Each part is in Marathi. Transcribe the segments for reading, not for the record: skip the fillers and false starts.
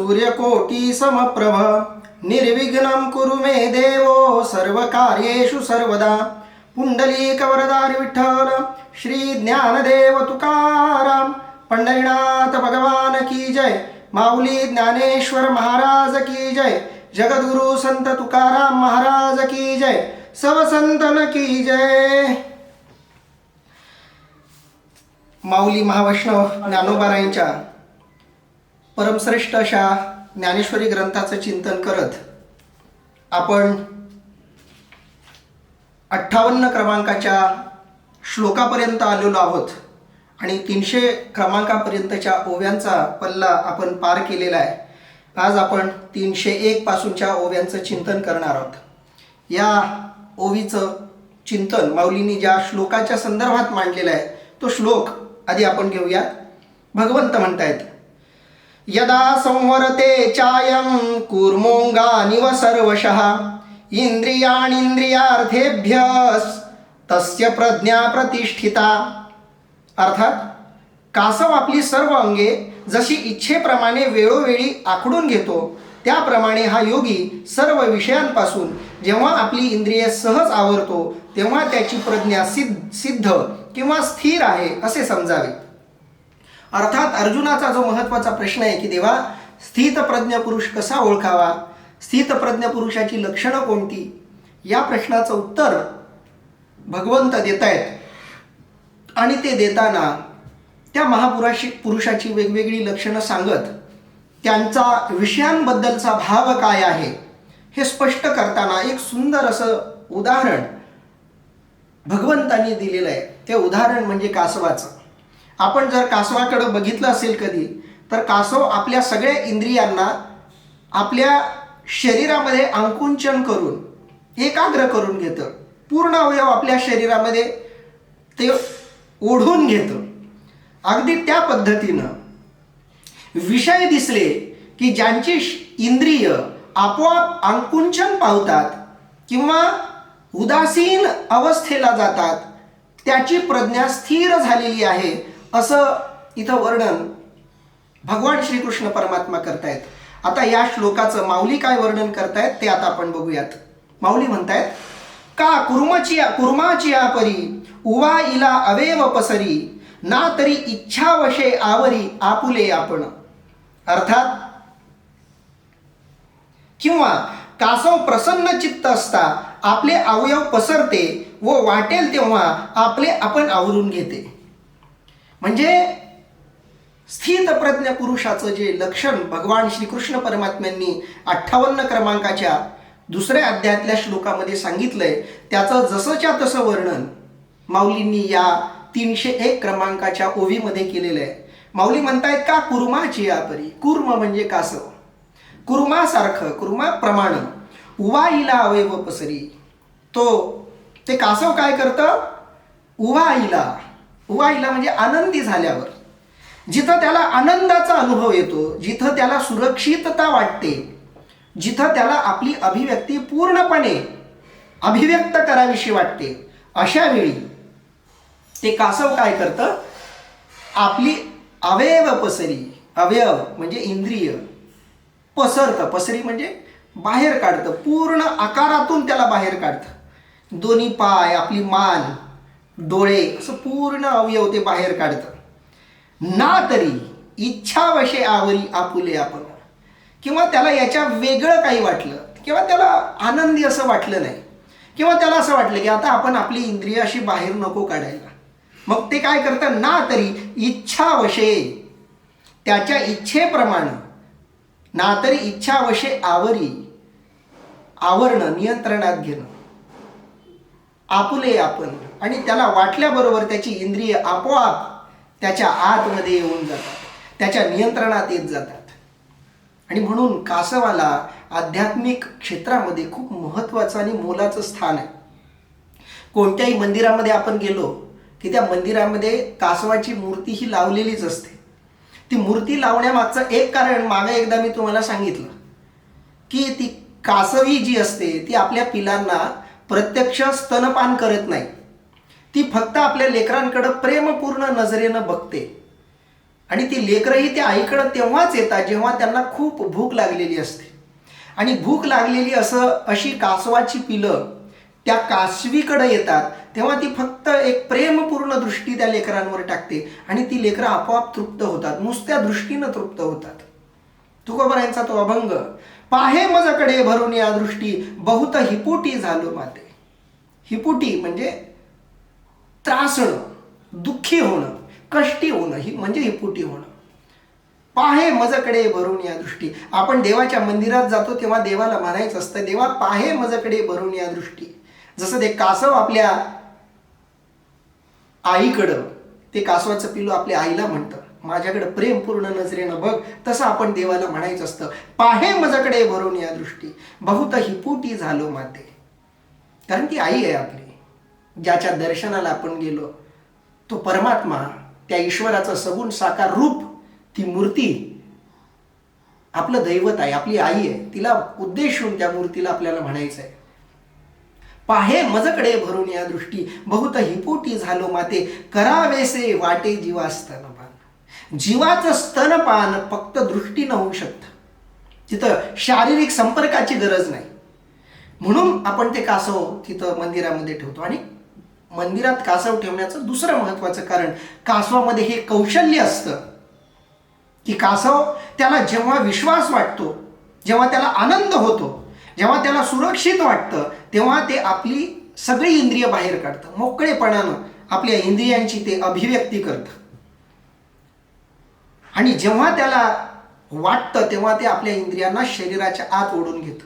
सूर्यकोटि समप्रभ निर्विघ्नं कुरु मे देवो सर्वकार्येषु सर्वदा. पुंडलिक वरदारी विठ्ठल श्री ज्ञानदेव तुकाराम. पंढरीनाथ भगवान की जय. माऊली ज्ञानेश्वर महाराज की जय. जगद्गुरु संत तुकाराम महाराज की जय. सब संतन की जय. माऊली महावैष्णव ज्ञानोबारायांच्या परमश्रेष्ठ अशा ज्ञानेश्वरी ग्रंथाचं चिंतन करत आपण 58 क्रमांकाच्या श्लोकापर्यंत आलेलो आहोत आणि 300 क्रमांकापर्यंतच्या ओव्यांचा पल्ला आपण पार केलेला आहे. आज आपण 301 पासूनच्या ओव्यांचं चिंतन करणार आहोत. या ओवीचं चिंतन माऊलींनी ज्या श्लोकाच्या संदर्भात मांडलेलं आहे तो श्लोक आधी आपण घेऊया. भगवंत म्हणतायत, यदा संवरते चायं कूर्मोंगानिव सर्वशः इंद्रियाणींद्रियार्थेभ्य तस्य प्रज्ञा प्रतिष्ठिता. अर्थात कासव आपली सर्व अंगे जशी इच्छेप्रमाणे वेळोवेळी आखडून घेतो त्याप्रमाणे हा योगी सर्व विषयांपासून जेव्हा आपली इंद्रिये सहज आवरतो तेव्हा त्याची प्रज्ञा सिद्ध किंवा स्थिर आहे असे समजावे. अर्थात अर्जुनाचा जो महत्त्वाचा प्रश्न आहे की देवा स्थितप्रज्ञ पुरुष कसा ओळखावा, स्थितप्रज्ञ पुरुषाची लक्षणं कोणती, या प्रश्नाचं उत्तर भगवंत देत आहेत. आणि ते देताना त्या पुरुषाची वेगवेगळी लक्षणं सांगत त्यांचा विषयांबद्दलचा भाव काय आहे हे स्पष्ट करताना एक सुंदर असं उदाहरण भगवंतांनी दिलेलं आहे. ते उदाहरण म्हणजे कासवाचं. आपण जर कासवाकडे बघितलं असेल कधी तर कासव आपल्या सगळ्या इंद्रियांना आपल्या शरीरामध्ये आकुंचन करून एकाग्र करून घेतं. पूर्ण अवयव आपल्या शरीरामध्ये ते ओढून घेतं. अगदी त्या पद्धतीनं विषय दिसले की ज्यांची इंद्रिय आपोआप आकुंचन पावतात किंवा उदासीन अवस्थेला जातात त्याची प्रज्ञा स्थिर झालेली आहे असं इथं वर्णन भगवान श्रीकृष्ण परमात्मा करतायत. आता या श्लोकाचं माऊली काय वर्णन करतायत ते आता आपण बघूयात. माऊली म्हणतायत, का कुर्माची परी उवा इला अवेव पसरी ना तरी इच्छावशे आवरी आपुले आपण. अर्थात किंवा कासव प्रसन्न चित्त असता आपले अवयव पसरते व वाटेल तेव्हा आपले आपण आवरून घेते. म्हणजे स्थितप्रज्ञ पुरुषाचं जे लक्षण भगवान श्रीकृष्ण परमात्म्यांनी 58 क्रमांकाच्या 2ऱ्या अध्यायातल्या श्लोकामध्ये सांगितलंय त्याचं जसंच्या तसं वर्णन माऊलींनी या 301 क्रमांकाच्या ओवीमध्ये केलेलं आहे. माऊली म्हणतायत, का कुर्माची परी. कुर्म म्हणजे कासव, कुर्मासारखं, कुर्मा प्रमाण. उवाईला अवयव पसरी. ते कासव काय करतं, उवाईला म्हणजे आनंदी झाल्यावर जिथं त्याला आनंदाचा अनुभव येतो, जिथं त्याला सुरक्षितता वाटते, जिथं त्याला आपली अभिव्यक्ती पूर्णपणे अभिव्यक्त करावीशी वाटते, अशा वेळी ते कासव काय करतं, आपली अवयव पसरी. अवयव म्हणजे इंद्रिय पसरतं. पसरी म्हणजे बाहेर काढतं, पूर्ण आकारातून त्याला बाहेर काढतं. दोन्ही पाय, आपली मान, डोळे असं पूर्ण अवयव ते बाहेर काढतं. ना तरी इच्छावशे आवरी आपुले आपण. किंवा त्याला याच्या वेगळं काही वाटलं किंवा त्याला आनंदी असं वाटलं नाही किंवा त्याला असं वाटलं की आता आपण आपली इंद्रिय अशी बाहेर नको काढायला, मग ते काय करतं, ना तरी इच्छावशे, त्याच्या इच्छेप्रमाणे, ना तरी इच्छावशे आवरी, आवरणं, नियंत्रणात घेणं, आपुले आपण. आणि त्याला वाटल्याबरोबर त्याची इंद्रिय आपोआप त्याच्या आतमध्ये येऊन जातात, त्याच्या नियंत्रणात येत जातात. आणि म्हणून कासवाला आध्यात्मिक क्षेत्रामध्ये खूप महत्त्वाचं आणि मोलाचं स्थान आहे. कोणत्याही मंदिरामध्ये आपण गेलो की त्या मंदिरामध्ये कासवाची मूर्ती ही लावलेलीच असते. ती मूर्ती लावण्यामागचं एक कारण मागे एकदा मी तुम्हाला सांगितलं की ती कासवी जी असते ती आपल्या पिलांना प्रत्यक्ष स्तनपान करत नाही. ती फक्त आपल्या लेकरांकडे प्रेमपूर्ण नजरेनं बघते. आणि ती लेकरंही त्या आईकडं तेव्हाच येतात जेव्हा त्यांना खूप भूक लागलेली असते. आणि भूक लागलेली अशी कासवाची पिलं त्या कासवीकडे येतात तेव्हा ती फक्त एक प्रेमपूर्ण दृष्टी त्या लेकरांवर टाकते आणि ती लेकरं आपोआप तृप्त होतात, नुसत्या दृष्टीनं तृप्त होतात. तुकोबरायांचा तो अभंग, पाहे मजकडे भरून या दृष्टी बहुत हिपुटी झालो माते. हिपुटी म्हणजे त्रासणं, दुःखी होणं, कष्टी होणं, ही म्हणजे हिपुटी होणं. पाहे मजकडे भरून या दृष्टी. आपण देवाच्या मंदिरात जातो तेव्हा देवाला म्हणायचं असतं, देवा पाहे मजकडे भरून या दृष्टी. जसं ते कासव आपल्या आईकडं, ते कासवाचं पिल्लू आपल्या आईला म्हणतं, माझ्याकडे प्रेमपूर्ण नजरेनं बघ, तसं आपण देवाला म्हणायचं असतं, पाहे मजकडे भरून या दृष्टी बहुत हिपुटी झालो माते. कारण ती आई आहे आपली, ज्याच्या दर्शनाला आपण गेलो तो परमात्मा, त्या ईश्वराचं सगुण साकार रूप, ती मूर्ती आपलं दैवत आहे, आपली आई आहे. तिला उद्देशून त्या मूर्तीला आपल्याला म्हणायचं आहे, पाहे मजकडे भरून या दृष्टी बहुत हिपोटी झालो माते. करावेसे वाटे जीवा स्तनपान. जीवाचं स्तनपान फक्त दृष्टीनं होऊ शकतं, तिथं शारीरिक संपर्काची गरज नाही. म्हणून आपण ते कासव तिथं मंदिरामध्ये ठेवतो. आणि मंदिरात कासव ठेवण्याचं दुसरं महत्वाचं कारण, कासवामध्ये हे कौशल्य असतं की कासव त्याला जेव्हा विश्वास वाटतो, जेव्हा त्याला आनंद होतो, जेव्हा त्याला सुरक्षित वाटतं, तेव्हा ते आपली सगळी इंद्रिय बाहेर काढतं, मोकळेपणानं आपल्या इंद्रियांची ते अभिव्यक्ती करतं. आणि जेव्हा त्याला वाटतं तेव्हा ते आपल्या इंद्रियांना शरीराच्या आत ओढून घेतं.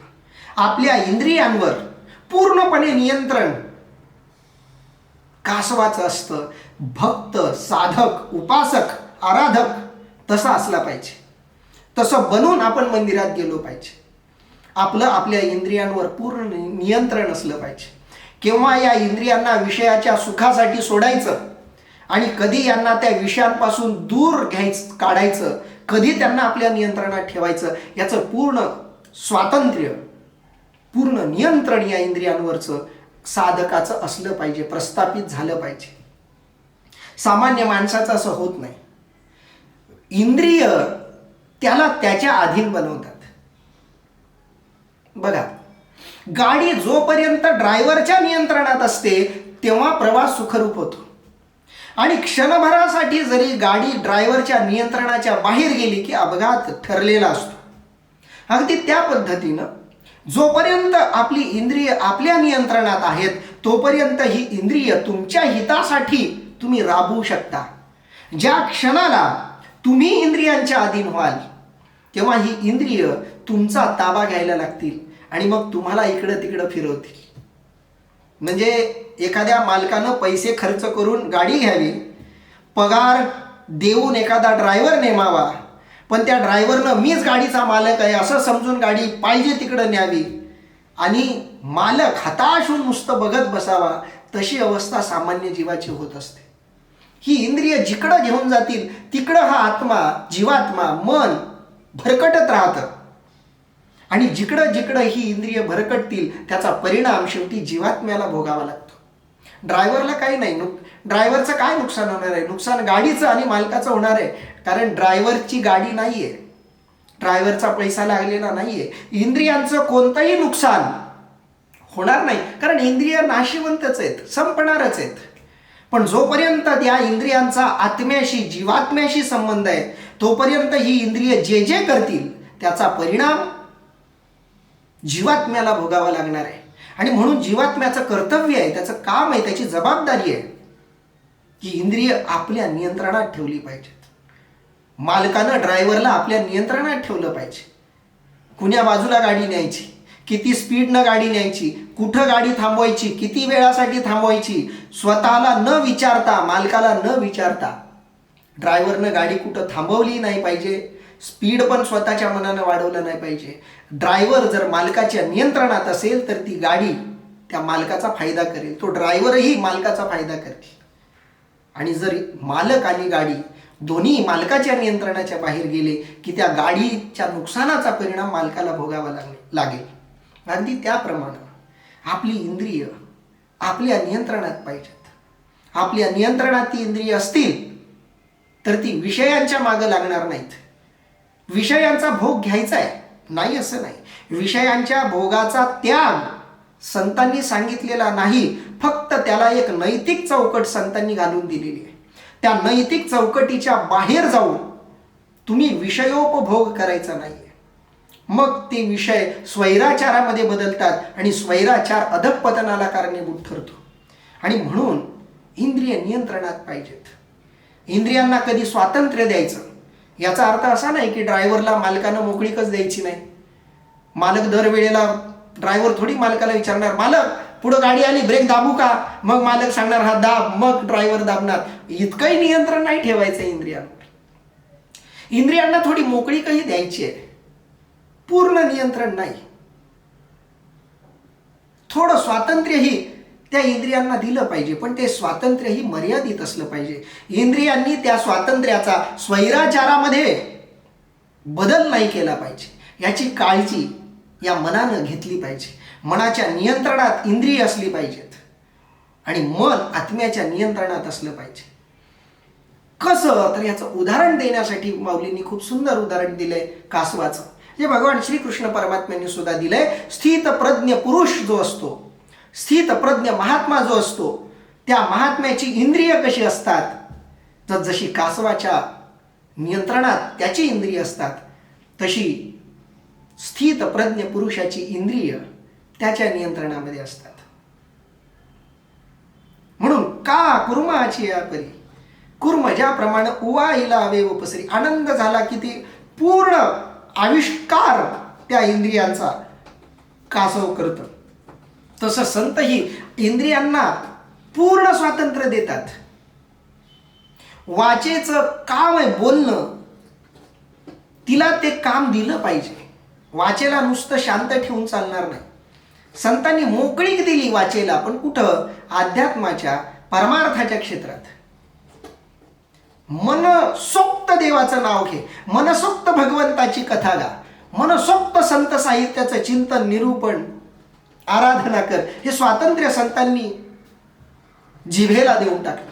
आपल्या इंद्रियांवर पूर्णपणे नियंत्रण कासवाचं असतं. भक्त, साधक, उपासक, आराधक तसा असला पाहिजे. तसं बनून आपण मंदिरात गेलो पाहिजे. आपलं आपल्या इंद्रियांवर पूर्ण नियंत्रण असलं पाहिजे. केव्हा या इंद्रियांना विषयाच्या सुखासाठी सोडायचं आणि कधी यांना त्या विषयांपासून दूर काढायचं, कधी त्यांना आपल्या नियंत्रणात ठेवायचं, याचं पूर्ण स्वातंत्र्य, पूर्ण नियंत्रण या इंद्रियांवरचं साधकाचं असलं पाहिजे, प्रस्थापित झालं पाहिजे. सामान्य माणसाचं असं होत नाही. इंद्रिय त्याला त्याच्या अधीन बनवतात. बघा, गाडी जोपर्यंत ड्रायव्हरच्या नियंत्रणात असते तेव्हा प्रवास सुखरूप होतो. आणि क्षणभरासाठी जरी गाडी ड्रायव्हरच्या नियंत्रणाच्या बाहेर गेली की अपघात ठरलेला असतो. अगदी त्या पद्धतीनं जोपर्यंत आपली इंद्रिय आपल्या नियंत्रणात आहेत तोपर्यंत ही इंद्रिय तुमच्या हितासाठी तुम्ही राबवू शकता. ज्या क्षणाला तुम्ही इंद्रियांच्या अधीन व्हाल तेव्हा ही इंद्रिय तुमचा ताबा घ्यायला लागतील आणि मग तुम्हाला इकडं तिकडं फिरवतील. म्हणजे एखाद्या मालकानं पैसे खर्च करून गाडी घ्यावी, पगार देऊन एखादा ड्रायव्हर नेमावा, पण त्या ड्रायव्हरनं मीच गाडीचा मालक आहे असं समजून गाडी पाहिजे तिकडं न्यावी आणि मालक हताश होऊन नुसतं बघत बसावा, तशी अवस्था सामान्य जीवाची होत असते. ही इंद्रिय जिकडं घेऊन जातील तिकडं हा आत्मा, जीवात्मा, मन भरकटत राहतं. आणि जिकडं जिकडं ही इंद्रिय भरकटतील त्याचा परिणाम शेवटी जीवात्म्याला भोगावा लागतो. ड्रायव्हरला काही नाही, ड्रायव्हरचं काय नुकसान होणार आहे? नुकसान गाडीचं आणि मालकाचं होणार आहे, कारण ड्रायव्हरची गाडी नाही आहे, ड्रायव्हरचा पैसा लागलेला नाही आहे. इंद्रियांचं कोणतंही नुकसान होणार नाही, कारण इंद्रिय नाशिवंतच आहेत, संपणारच आहेत. पण जोपर्यंत या इंद्रियांचा आत्म्याशी, जीवात्म्याशी संबंध आहे तोपर्यंत ही इंद्रिय जे जे करतील त्याचा परिणाम जीवात्म्याला भोगावा लागणार आहे. आणि म्हणून जीवात्म्याचं कर्तव्य आहे, त्याचं काम आहे, त्याची जबाबदारी आहे की इंद्रिय आपल्या नियंत्रणात ठेवली पाहिजेत. मालकानं ड्रायव्हरला आपल्या नियंत्रणात ठेवलं पाहिजे. कुण्या बाजूला गाडी न्यायची, किती स्पीडनं गाडी न्यायची, कुठं गाडी थांबवायची, किती वेळासाठी थांबवायची, स्वतःला न विचारता, मालकाला न विचारता ड्रायव्हरनं गाडी कुठं थांबवली नाही पाहिजे. स्पीड पण स्वतःच्या मनानं वाढवलं नाही पाहिजे. ड्रायव्हर जर मालकाच्या नियंत्रणात असेल तर ती गाडी त्या मालकाचा फायदा करेल, तो ड्रायव्हरही मालकाचा फायदा करेल. आणि जर मालक आणि गाडी दोन्ही मालकाच्या नियंत्रणाच्या बाहेर गेले की त्या गाडीच्या नुकसानाचा परिणाम मालकाला भोगावा लागेल. अगदी त्याप्रमाणे आपली इंद्रिय आपल्या नियंत्रणात पाहिजेत. आपल्या नियंत्रणात ती इंद्रिय असतील तर ती विषयांच्या मागे लागणार नाहीत. विषयांचा भोग घ्यायचा आहे नाही असं नाही, विषयांच्या भोगाचा त्याग संतांनी सांगितलेला नाही, फक्त त्याला एक नैतिक चौकट संतांनी घालून दिलेली आहे. त्या नैतिक चौकटीच्या बाहेर जाऊन तुम्ही विषयोपभोग करायचा नाहीये. मग ते विषय स्वैराचारामध्ये बदलतात आणि स्वैराचार अधःपतनाला कारणीभूत ठरतो. आणि म्हणून इंद्रिय नियंत्रणात पाहिजेत. इंद्रियांना कधी स्वातंत्र्य द्यायचं याचा अर्थ असा नाही की ड्रायव्हरला मालकानं मोकळीकच द्यायची नाही. मालक दरवेळेला ड्रायव्हर थोडी मालकाला विचारणार, मालक पुढं गाडी आली ब्रेक दाबू का, मग मालक सांगणार हा दाब, मग ड्रायव्हर दाबणार. इतकंही नियंत्रण नाही ठेवायचं इंद्रियांवर. इंद्रियांना थोडी मोकळीकही द्यायची आहे, पूर्ण नियंत्रण नाही. थोडं स्वातंत्र्यही त्या इंद्रियांना दिलं पाहिजे, पण ते स्वातंत्र्यही मर्यादित असलं पाहिजे. इंद्रियांनी त्या स्वातंत्र्याचा स्वैराचारामध्ये बदल नाही केला पाहिजे, याची काळजी या मनानं घेतली पाहिजे. मनाच्या नियंत्रणात इंद्रिय असली पाहिजेत आणि मन आत्म्याच्या नियंत्रणात असलं पाहिजे. कसं तर याचं उदाहरण देण्यासाठी माऊलींनी खूप सुंदर उदाहरण दिलंय कासवाचं, जे भगवान श्रीकृष्ण परमात्म्यांनी सुद्धा दिलंय. स्थितप्रज्ञ पुरुष जो असतो, स्थितप्रज्ञ महात्मा जो असतो, त्या महात्म्याची इंद्रिय कशी असतात, तर जशी कासवाच्या नियंत्रणात त्याची इंद्रिय असतात, तशी स्थितप्रज्ञ पुरुषाची इंद्रिय त्याच्या नियंत्रणामध्ये असतात. म्हणून का कुर्माची या परी, कुर्म ज्याप्रमाणे उवाईला हवे उपसरी, आनंद झाला की ती पूर्ण आविष्कार त्या इंद्रियांचा कासव करतं, तसं संतही इंद्रियांना पूर्ण स्वातंत्र्य देतात. वाचेचं काम आहे बोलणं, तिला ते काम दिलं पाहिजे. वाचेला नुसतं शांत ठेवून चालणार नाही. संतांनी मोकळीक दिली वाचेला, पण कुठं? अध्यात्माच्या परमार्थाच्या क्षेत्रात. मनसोक्त देवाचं नाव घे, मनसोक्त भगवंताची कथा गा, मनसोक्त संत साहित्याचं चिंतन, निरूपण, आराधना कर. हे स्वातंत्र्य संतांनी जिभेला देऊन टाकलं.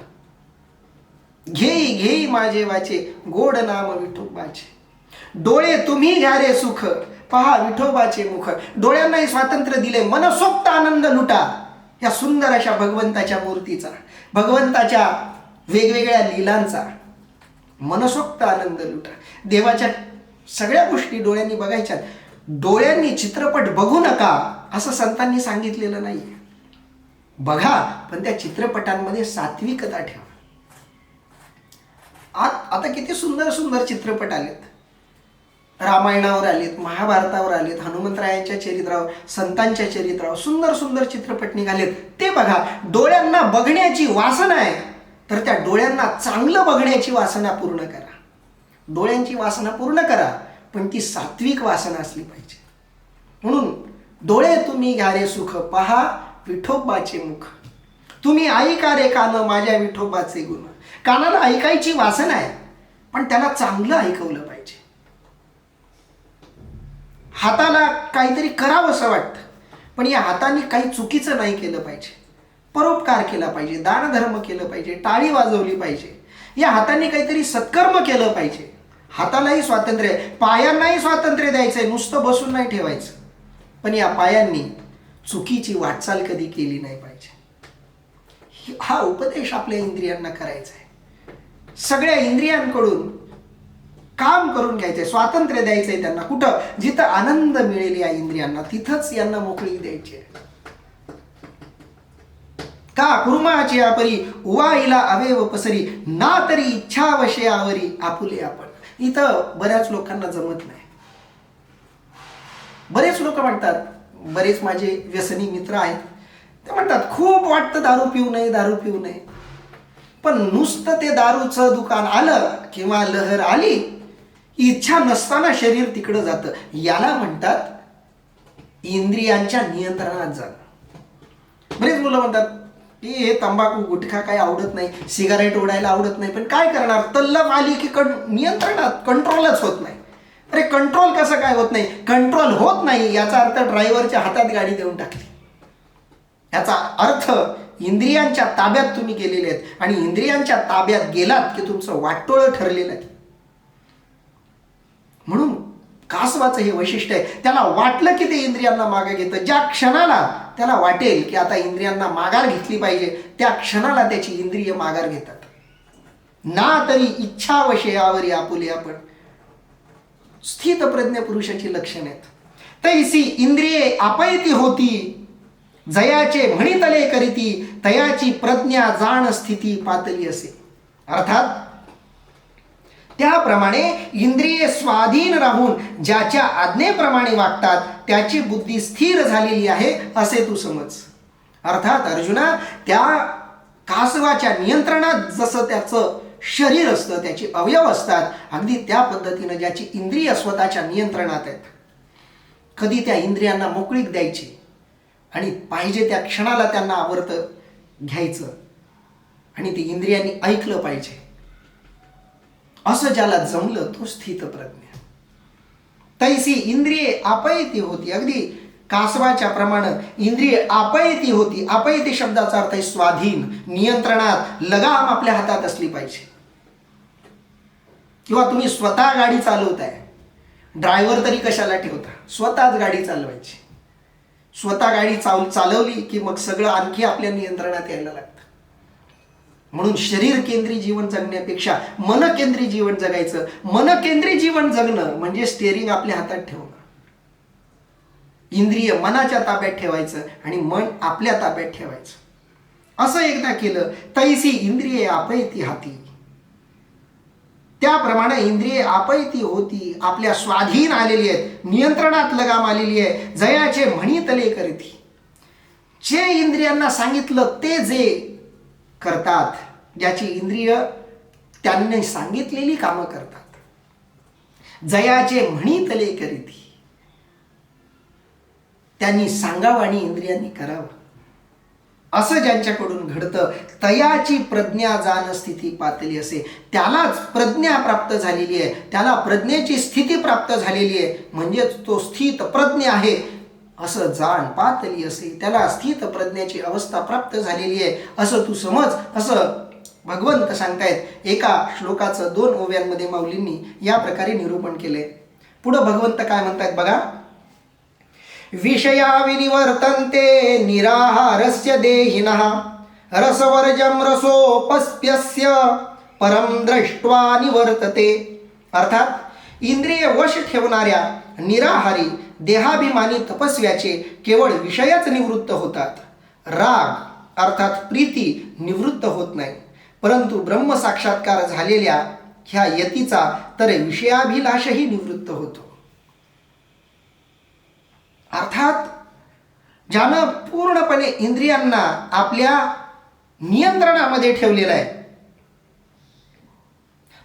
घेई घेई माझे वाचे, गोड नाम विठोबाचे. डोळे तुम्ही घ्या रे सुख, पहा विठोबाचे मुख. डोळ्यांनाही स्वातंत्र्य दिले, मनसोक्त आनंद लुटा या सुंदर अशा भगवंताच्या मूर्तीचा, भगवंताच्या वेगवेगळ्या लीलांचा मनसोक्त आनंद लुटा. देवाच्या सगळ्या गोष्टी डोळ्यांनी बघायच्यात. डोळ्यांनी चित्रपट बघू नका असं संतांनी सांगितलेलं नाही. बघा, पण त्या चित्रपटांमध्ये सात्विकता ठेवा. आता किती सुंदर सुंदर चित्रपट आलेत. रामायणावर आलेत, महाभारतावर आलेत, हनुमंतरायांच्या चरित्रावर, संतांच्या चरित्रावर सुंदर सुंदर चित्रपट निघालेत. ते बघा. डोळ्यांना बघण्याची वासना आहे, तर त्या डोळ्यांना चांगलं बघण्याची वासना पूर्ण करा. डोळ्यांची वासना पूर्ण करा, पण ती सात्विक वासना असली पाहिजे. म्हणून डोळे तुम्ही घ्या रे सुख, पहा विठोबाचे मुख. तुम्ही ऐका रे कान माझ्या विठोबाचे गुण. कानाला ऐकायची वासना आहे, पण त्याला चांगलं ऐकवलं पाहिजे. हाताला काहीतरी करावंसं वाटतं, पण या हाताने काही चुकीचं नाही केलं पाहिजे. परोपकार केला पाहिजे, दानधर्म केलं पाहिजे, टाळी वाजवली पाहिजे. या हाताने काहीतरी सत्कर्म केलं पाहिजे. हातालाही स्वातंत्र्य आहे, पायांनाही स्वातंत्र्य द्यायचंय, नुसतं बसून नाही ठेवायचं. पण या पायांनी चुकीची वाटचाल कधी केली नाही पाहिजे. हा उपदेश आपल्या इंद्रियांना करायचा आहे. सगळ्या इंद्रियांकडून काम करून घ्यायचंय, स्वातंत्र्य द्यायचंय त्यांना. कुठं? जिथं आनंद मिळेल या इंद्रियांना, तिथंच यांना मोकळी द्यायची आहे. का कुर्माची आपरी उवाईला अवेव पसरी, ना तरी इच्छा वशयावरी आपुले आपण. इथं बऱ्याच लोकांना जमत नाही. बरेच लोक म्हणतात, बरेच माझे व्यसनी मित्र आहेत, ते म्हणतात खूप वाटतं दारू पिऊ नये, दारू पिऊ नये, पण नुसतं ते दारूचं दुकान आलं किंवा लहर आली, इच्छा नसताना शरीर तिकडं जातं. याला म्हणतात इंद्रियांच्या नियंत्रणात जाणं. बरेच मुलं म्हणतात की हे तंबाखू गुटखा काही आवडत नाही, सिगारेट ओढायला आवडत नाही, पण काय करणार? तल्लफ आली की नियंत्रणात, कंट्रोलच होत नाही. अरे कंट्रोल कसं काय होत नाही? कंट्रोल होत नाही याचा अर्थ ड्रायव्हरच्या हातात गाडी देऊन टाकली. याचा अर्थ इंद्रियांच्या ताब्यात तुम्ही गेलेले आहेत आणि इंद्रियांच्या ताब्यात गेलात की तुमचं वाटोळं ठरलेलं आहे. म्हणून कासवाचं हे वैशिष्ट्य आहे, त्याला वाटलं की ते इंद्रियांना मागे घेतं. ज्या क्षणाला त्याला वाटेल की आता इंद्रियांना माघार घेतली पाहिजे, त्या क्षणाला त्याची इंद्रिय माघार घेतात. ना तरी इच्छा वशयावरी आपुले आपण, स्थित प्रज्ञ पुरुषाची लक्षणे आहेत. तैसी इंद्रिये आपयती होती, जयाचे म्हणितले करीती, तयाची प्रज्ञा जाण स्थिती पातली असे. अर्थात त्याप्रमाणे इंद्रिये स्वाधीन राहून ज्याच्या आज्ञेप्रमाणे वागतात त्याची बुद्धी स्थिर झालेली आहे असे तू समज. अर्थात अर्जुना, त्या कासवाच्या नियंत्रणात जसं त्याचं शरीर असतं, त्याची अवयव असतात, अगदी त्या पद्धतीनं ज्याची इंद्रिय स्वतःच्या नियंत्रणात आहेत, कधी त्या इंद्रियांना मोकळीक द्यायची आणि पाहिजे त्या क्षणाला त्यांना आवर्त घ्यायचं आणि ते इंद्रियांनी ऐकलं पाहिजे, असं ज्याला जमलं तो स्थित प्रज्ञ. तैसी इंद्रिये आपयती होती, अगदी कासवाच्या प्रमाणे इंद्रिय आपयती होती. आपयती शब्दाचा अर्थ आहे स्वाधीन, नियंत्रणात, लगाम आपल्या हातात असली पाहिजे. किंवा तुम्ही स्वतः गाडी चालवताय, ड्रायव्हर तरी कशाला ठेवता, स्वतःच गाडी चालवायची. स्वतः गाडी चालवली की मग सगळं आणखी आपल्या नियंत्रणात यायला लागतं. म्हणून शरीर केंद्री जीवन जगण्यापेक्षा मन केंद्री जीवन जगायचं. मन केंद्री जीवन जगणं म्हणजे स्टेअरिंग आपल्या हातात ठेवणं, इंद्रिय मनाच्या ताब्यात ठेवायचं आणि मन आपल्या ताब्यात ठेवायचं. असं एकदा केलं, तैसी इंद्रिये आपयती हाती, त्याप्रमाणे इंद्रिये आपयती होती, आपल्या स्वाधीन आलेली आहेत, नियंत्रणात लगाम आलेली आहे. जयाचे म्हणितले करीती, जे इंद्रियांना सांगितलं ते जे करतात, ज्याची इंद्रिय त्यांनी सांगितलेली कामं करतात. जयाचे म्हणितले करीती, त्यांनी सांगावं आणि इंद्रियांनी करावं, असं ज्यांच्याकडून घडतं, तयाची प्रज्ञा जाण स्थिती पातली असे. त्यालाच प्रज्ञा प्राप्त झालेली आहे, त्याला प्रज्ञेची स्थिती प्राप्त झालेली आहे, म्हणजेच तो स्थित प्रज्ञ आहे असं जाण पातली असे. त्याला स्थित प्रज्ञेची अवस्था प्राप्त झालेली आहे असं तू समज, असं भगवंत सांगतायत. एका श्लोकाचं 2 ओव्यांमध्ये माऊलींनी या प्रकारे निरूपण केले. पुढं भगवंत काय म्हणतायत बघा. विषया विनिवर्तन्ते निराहारस्य देहिनः रसवर्जं रसोपस्प्यस्य परम दृष्ट्वा निवर्तते. अर्थात इंद्रिय वश ठेवणाऱ्या निराहारी देहाभिमानी तपस्व्याचे केवळ विषयच निवृत्त होतात. राग अर्थात प्रीती निवृत्त होत नाही, परंतु ब्रह्मसाक्षात्कार झालेल्या ह्या यतीचा तर विषयाभिलाषही निवृत्त होतो. अर्थात ज्यानं पूर्णपणे इंद्रियांना आपल्या नियंत्रणामध्ये ठेवलेला आहे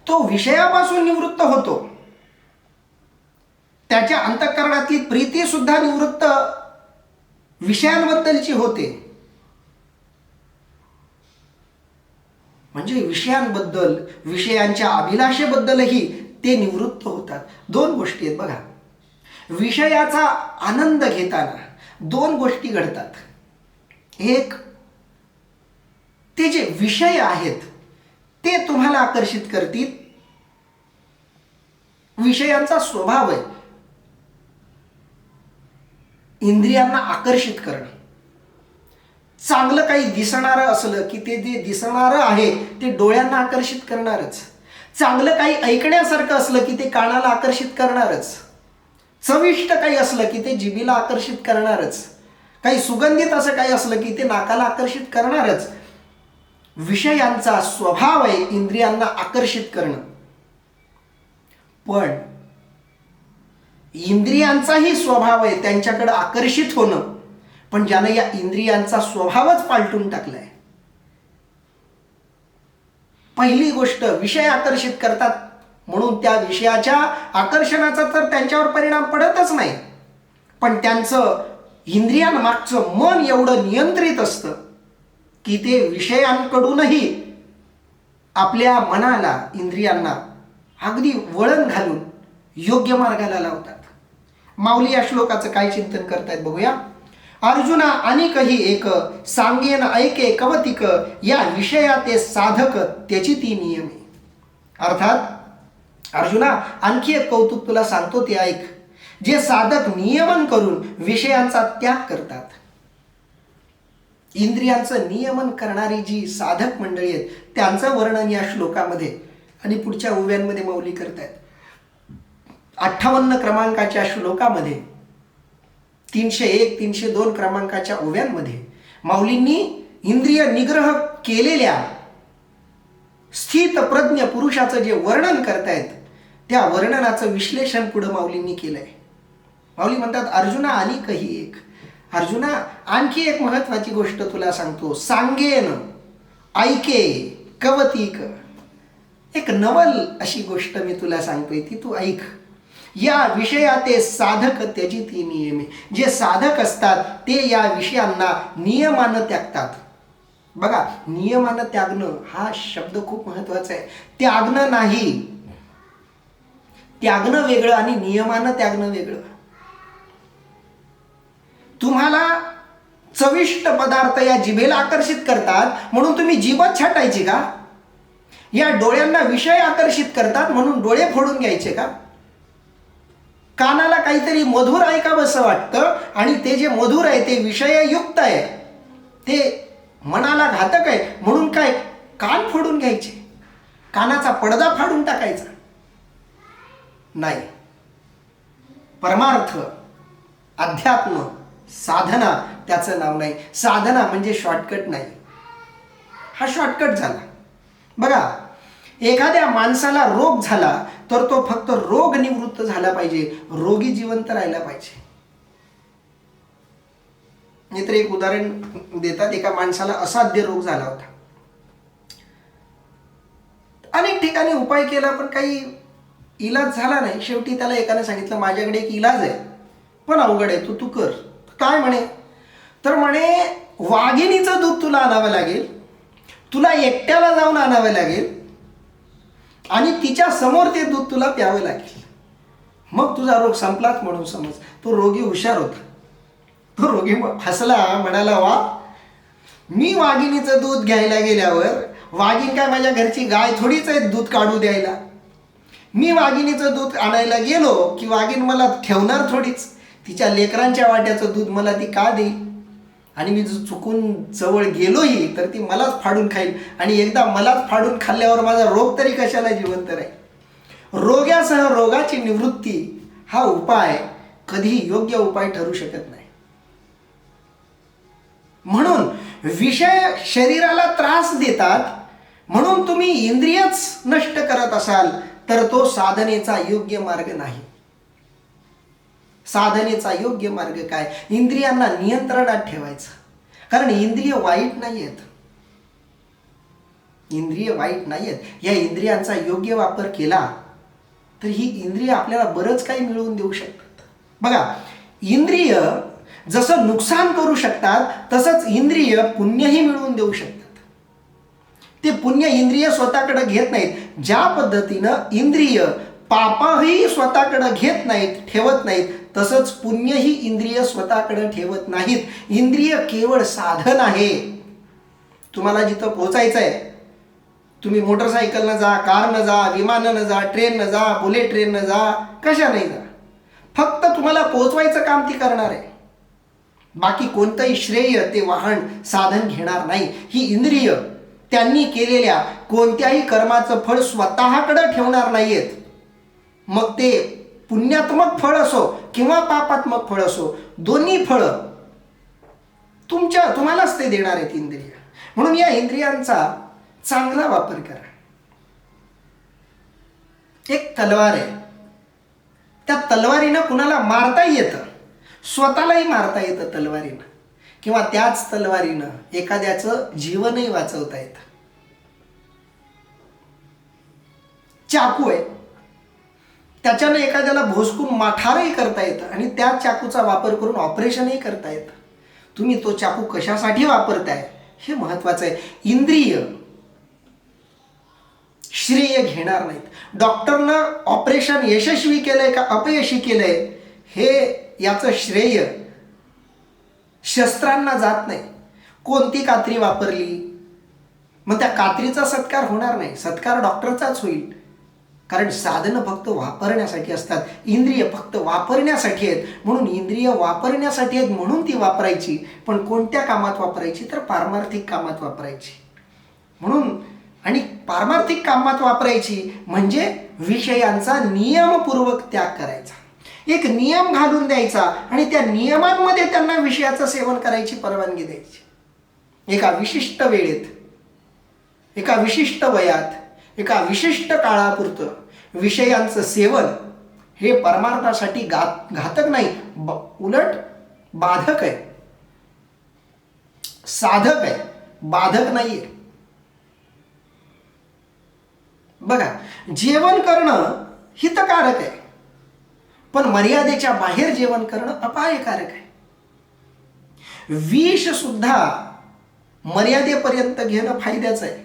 तो विषयापासून निवृत्त होतो. त्याच्या अंतःकरणातली प्रीती सुद्धा निवृत्त विषयांबद्दलची होते. म्हणजे विषयांबद्दल, विषयांच्या अभिलाषेबद्दलही ते निवृत्त होतात. 2 गोष्टी आहेत बघा. विषयाचा आनंद घेताना 2 गोष्टी घडतात. एक, ते जे विषय आहेत ते तुम्हाला आकर्षित करतील. विषयांचा स्वभाव आहे इंद्रियांना आकर्षित करणं. चांगलं काही दिसणारं असलं की ते जे दिसणारं आहे ते डोळ्यांना आकर्षित करणारच. चांगलं काही ऐकण्यासारखं असलं की ते कानाला आकर्षित करणारच. चविष्ट काही असलं की ते जिभेला आकर्षित करणारच. काही सुगंधित असं काही असलं की ते नाकाला आकर्षित करणारच. विषयांचा स्वभाव आहे इंद्रियांना आकर्षित करणं. पण इंद्रियांचाही स्वभाव आहे त्यांच्याकडे आकर्षित होणं, पण ज्यानं या इंद्रियांचा स्वभावच पालटून टाकलाय. पहिली गोष्ट, विषय आकर्षित करतात म्हणून त्या विषयाच्या आकर्षणाचा तर त्यांच्यावर परिणाम पडतच नाही, पण त्यांचं इंद्रियांमागचं मन एवढं नियंत्रित असतं की ते विषयांकडूनही आपल्या मनाला, इंद्रियांना अगदी वळण घालून योग्य मार्गाला लावतात. माऊली या श्लोकाचं काय चिंतन करतायत बघूया. अर्जुना अनेकही एक सांगेन ऐके कवतिक या विषया ते साधक त्याची ती नियमे. अर्थात अर्जुना आणखी एक कौतुक तुला सांगतो ते ऐक. जे साधक नियमन करून विषयांचा त्याग करतात. इंद्रियांचं नियमन करणारी जी साधक मंडळी आहेत त्यांचं वर्णन या श्लोकामध्ये आणि पुढच्या ओव्यांमध्ये माऊली करतायत. 58 क्रमांकाच्या श्लोकामध्ये 301 302 क्रमांकाच्या ओव्यांमध्ये माऊलींनी इंद्रिय निग्रह केलेल्या स्थित प्रज्ञ पुरुषाचं जे वर्णन करतायत त्या वर्णनाचं विश्लेषण पुढे माऊलींनी केलंय. माऊली म्हणतात अर्जुना अनेकही एक. अर्जुना आणखी एक महत्वाची गोष्ट तुला सांगतो. सांगेन ऐके कवतिक. एक नवल अशी गोष्ट मी तुला सांगतोय ती तू ऐक. या विषया ते साधक त्याची ती नियमे. जे साधक असतात ते या विषयांना नियमानं त्यागतात. बघा, नियमानं त्यागणं हा शब्द खूप महत्वाचा आहे. त्यागणं नाही, त्यागणं वेगळं आणि नियमानं त्यागणं वेगळं. तुम्हाला चविष्ट पदार्थ या जिभेला आकर्षित करतात म्हणून तुम्ही जीभच छाटायची का? या डोळ्यांना विषय आकर्षित करतात म्हणून डोळे फोडून घ्यायचे का? कानाला काहीतरी मधुर ऐकावंसं वाटतं आणि ते जे मधुर आहे ते विषययुक्त आहे, ते मनाला घातक आहे म्हणून काय कान फोडून घ्यायचे? कानाचा पडदा फाडून टाकायचा? नाही. परमार्थ, अध्यात्म, साधना त्याचं नाव नाही. साधना म्हणजे शॉर्टकट नाही. हा शॉर्टकट झाला. बघा, एखाद्या माणसाला रोग झाला तर तो फक्त रोग निवृत्त झाला पाहिजे, रोगी जिवंत राहिला पाहिजे. नाहीतर एक उदाहरण देतात. एका माणसाला असाध्य रोग झाला होता. अनेक ठिकाणी उपाय केला पण काही इलाज झाला नाही. शेवटी त्याला एकाने सांगितलं माझ्याकडे एक इलाज आहे पण अवघड आहे, तू कर. काय म्हणे? तर म्हणे वाघिणीचं दूध तुला आणावं लागेल, तुला एकट्याला जाऊन आणावं लागेल आणि तिच्या समोर ते दूध तुला प्यावं लागेल, मग तुझा रोग संपलाच म्हणून समज. तो रोगी हुशार होता. तो रोगी हसला, म्हणाला वा, मी वाघिणीचं दूध घ्यायला गेल्यावर वाघीण काय माझ्या घरची गाय थोडीच आहे दूध काढू द्यायला. मी वाघिणीचं दूध आणायला गेलो की वाघीण मला ठेवणार थोडीच, तिच्या लेकरांच्या वाट्याचं दूध मला ती का देईल? आणि मी चुकून जवळ गेलोही तर ती मलाच फाडून खाईल आणि एकदा मलाच फाडून खाल्ल्यावर माझा रोग तरी कशाला जिवंत राहील? रोग्यासह रोगाची निवृत्ती हा उपाय कधी योग्य उपाय ठरू शकत नाही. म्हणून विषय शरीराला त्रास देतात म्हणून तुम्ही इंद्रियच नष्ट करत असाल तर तो साधनेचा योग्य मार्ग नाही. साधनेचा योग्य मार्ग काय? इंद्रियांना नियंत्रणात ठेवायचं. कारण इंद्रिय वाईट नाही आहेत. इंद्रिय वाईट नाही आहेत. या इंद्रियांचा योग्य वापर केला तर ही इंद्रिय आपल्याला बरंच काही मिळवून देऊ शकतात. बघा, इंद्रिय जसं नुकसान करू शकतात तसंच इंद्रिय पुण्यही मिळवून देऊ शकतात. ते पुण्य इंद्रिय स्वतःकडे घेत नाहीत. ज्या पद्धतीनं इंद्रिय पापही स्वतःकडे घेत नाहीत, ठेवत नाहीत, तसंच पुण्यही इंद्रिय स्वतःकडे ठेवत नाहीत. इंद्रिय केवळ साधन आहे. तुम्हाला जिथं पोहोचायचं आहे, तुम्ही मोटरसायकलनं जा, कारनं जा, विमानानं जा, ट्रेननं जा, बुलेट ट्रेननं जा, कशाने जा, फक्त तुम्हाला पोहोचवायचं काम ती करणार आहे. बाकी कोणतंही श्रेय ते वाहन साधन घेणार नाही. ही इंद्रिय त्यांनी केलेल्या कोणत्याही कर्माचं फळ स्वतःकडे ठेवणार नाहीयेत. मग ते पुण्यात्मक फळ असो किंवा पापात्मक फळ असो, दोन्ही फळं तुम्हालाच ते देणार आहेत इंद्रिय. म्हणून या इंद्रियांचा चांगला वापर करा. एक तलवार आहे, त्या तलवारीनं कुणाला मारताही येतं, स्वतःलाही मारता येतं तलवारीनं, किंवा त्याच तलवारीनं एखाद्याचं जीवनही वाचवता येतं. चाकू आहे, त्याच्यानं एखाद्याला भोसकून माठारही करता येतं आणि त्या चाकूचा वापर करून ऑपरेशनही करता येतं. तुम्ही तो चाकू कशासाठी वापरताय हे महत्वाचं आहे. इंद्रिय श्रेय घेणार नाहीत. डॉक्टरनं ऑपरेशन यशस्वी केलंय का अपयशी केलंय हे याचं श्रेय शस्त्रांना जात नाही. कोणती कात्री वापरली, मग त्या कात्रीचा सत्कार होणार नाही, सत्कार डॉक्टरचाच होईल. कारण साधनं फक्त वापरण्यासाठी असतात, इंद्रिय फक्त वापरण्यासाठी आहेत. म्हणून इंद्रिय वापरण्यासाठी आहेत म्हणून ती वापरायची, पण कोणत्या कामात वापरायची, तर पारमार्थिक कामात वापरायची. म्हणून आणि पारमार्थिक कामात वापरायची म्हणजे विषयांचा नियमपूर्वक त्याग करायचा, एक नियम घालून द्यायचा आणि त्या नियमांमध्ये त्यांना विषयाचं सेवन करायची परवानगी द्यायची. एका विशिष्ट वेळेत, एका विशिष्ट वयात, एका विशिष्ट काळापुरतं विषयांचं सेवन हे परमार्थासाठी घातक नाही, उलट बाधक आहे, साधक आहे, बाधक नाहीये. बघा, जेवण करणं हितकारक आहे, पण मर्यादेच्या बाहेर जेवण करणं अपायकारक आहे. विष सुद्धा मर्यादेपर्यंत घेणं फायद्याचं आहे.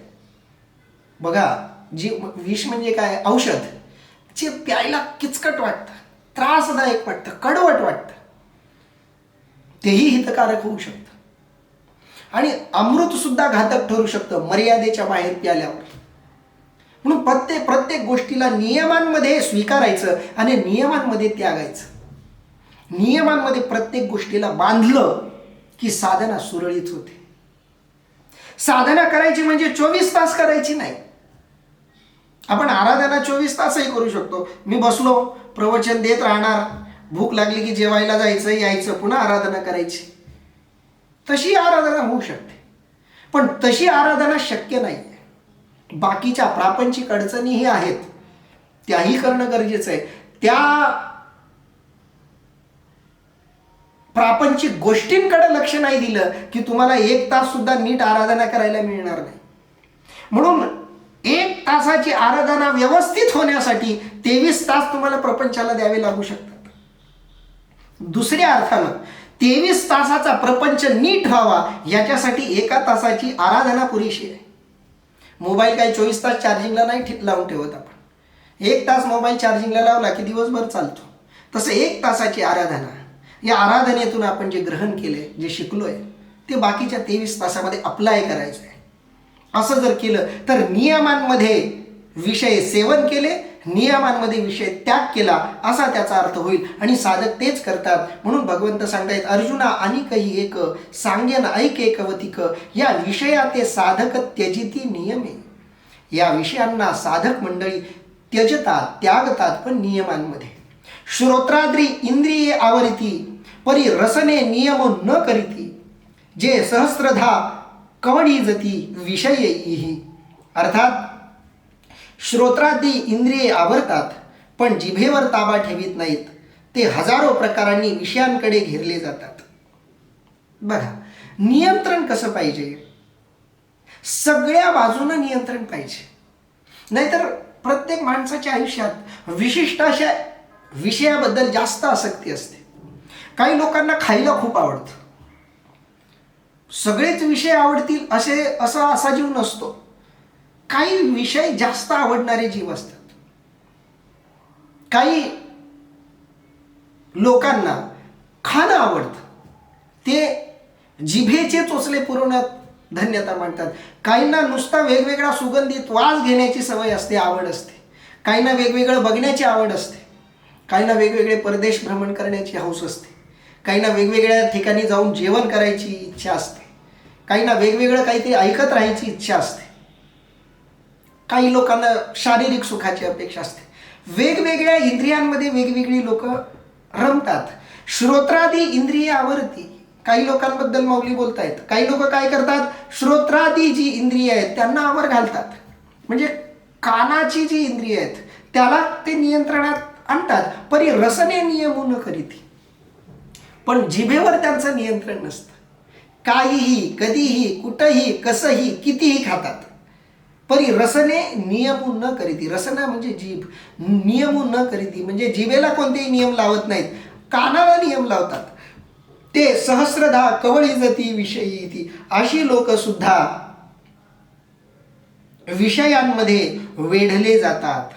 बघा, विष म्हणजे काय, औषध जे प्यायला किचकट वाटतं, त्रासदायक वाटतं, कडवट वाटतं, तेही हितकारक होऊ शकतं. आणि अमृत सुद्धा घातक ठरू शकतं मर्यादेच्या बाहेर प्याल्यावर. म्हणून प्रत्येक गोष्टीला नियमांमध्ये स्वीकारायचं आणि नियमांमध्ये त्यागायचं. नियमांमध्ये प्रत्येक गोष्टीला बांधलं की साधना सुरळीत होते. साधना करायची म्हणजे 24 तास करायची नाही. आपण आराधना 24 तासही करू शकतो. मी बसलो, प्रवचन देत राहणार, भूक लागली की जेवायला जायचं, यायचं, पुन्हा आराधना करायची. तशी आराधना होऊ शकते, पण तशी आराधना शक्य नाही. बाकीच्या प्रापंचिक अडचणीही आहेत, त्याही करणं गरजेचं आहे. त्या प्रापंचिक गोष्टींकडे लक्ष नाही दिलं की तुम्हाला 1 तास सुद्धा नीट आराधना करायला मिळणार नाही. म्हणून 1 तासाची आराधना व्यवस्थित होण्यासाठी 23 तास तुम्हाला प्रपंचाला द्यावे लागू शकतात. दुसऱ्या अर्थानं 23 तासाचा प्रपंच नीट व्हावा याच्यासाठी 1 तासाची आराधना पुरेशी आहे. मोबाईल काय 24 तास चार्जिंगला नाही लावून ठेवत आपण. 1 तास मोबाईल चार्जिंगला लावला की दिवसभर चालतो. तसं 1 तासाची आराधना, या आराधनेतून आपण जे ग्रहण केले, जे शिकलोय, ते बाकीच्या 23 तासामध्ये अप्लाय करायचं आहे. असं जर केलं तर नियमांमध्ये विषय सेवन केले, नियमांमध्ये विषय त्याग केला असा त्याचा अर्थ होईल. आणि साधक तेच करतात. म्हणून भगवंत सांगतायत, अर्जुना अनिकही एक सांगेन ऐक एकवतिक, या विषया ते साधक त्यजिती नियमे. या विषयांना साधक मंडळी त्यजतात, त्यागतात, पण नियमांमध्ये. श्रोत्राद्री इंद्रिये आवरिती, परी रसने नियम न करीती, जे सहस्रधा कवडी जती विषयीही. अर्थात श्रोत्रादी इंद्रिये आवरतात, पण जिभेवर ताबा ठेवीत नाहीत. ते हजारो प्रकारांनी विषयांकडे घेरले जातात. बघा, नियंत्रण कसं पाहिजे, सगळ्या बाजूनं नियंत्रण पाहिजे. नाहीतर प्रत्येक माणसाच्या आयुष्यात विशिष्ट अशा विषयाबद्दल जास्त आसक्ती असते. काही लोकांना खायला खूप आवडतं, सगळेच विषय आवडतील असा जीव नसतो. काही विषय जास्त आवडणारे जीव असतात. काही लोकांना खाणं आवडतं, ते जिभेचे चोचले पुरवण्यात धन्यता मानतात. काहींना नुसता वेगवेगळा सुगंधित वास घेण्याची सवय असते, आवड असते. काहींना वेगवेगळं बघण्याची आवड असते. काहींना वेगवेगळे परदेश भ्रमण करण्याची हौस असते. काहींना वेगवेगळ्या ठिकाणी जाऊन जेवण करायची इच्छा असते. काहींना वेगवेगळं काहीतरी ऐकत राहायची इच्छा असते. काही लोकांना शारीरिक सुखाची अपेक्षा असते. वेगवेगळ्या इंद्रियांमध्ये वेगवेगळी लोक रमतात. श्रोत्रादी इंद्रिय आवरती, काही लोकांबद्दल माऊली बोलतायत. काही लोक काय करतात, श्रोत्रादी जी इंद्रिय आहेत त्यांना आवर घालतात. म्हणजे कानाची जी इंद्रिय आहेत त्याला ते नियंत्रणात आणतात. परी रसने नियमून करीती, पण जिभेवर त्यांचं नियंत्रण नसतं. काहीही, कधीही, कुठंही, कसंही, कितीही खातात. परी रसने नियमून न करीती, रसना म्हणजे जीभ, नियमून न करीती म्हणजे जिभेला कोणतेही नियम लावत नाहीत, कानाला नियम लावतात. ते सहस्रधा कवळी जती विषयी, अशी लोक सुद्धा विषयांमध्ये वेढले जातात.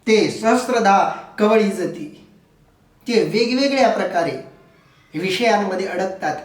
ते सहस्रधा कवळी जती, ते वेगवेगळ्या प्रकारे विषयांमध्ये अडकतात.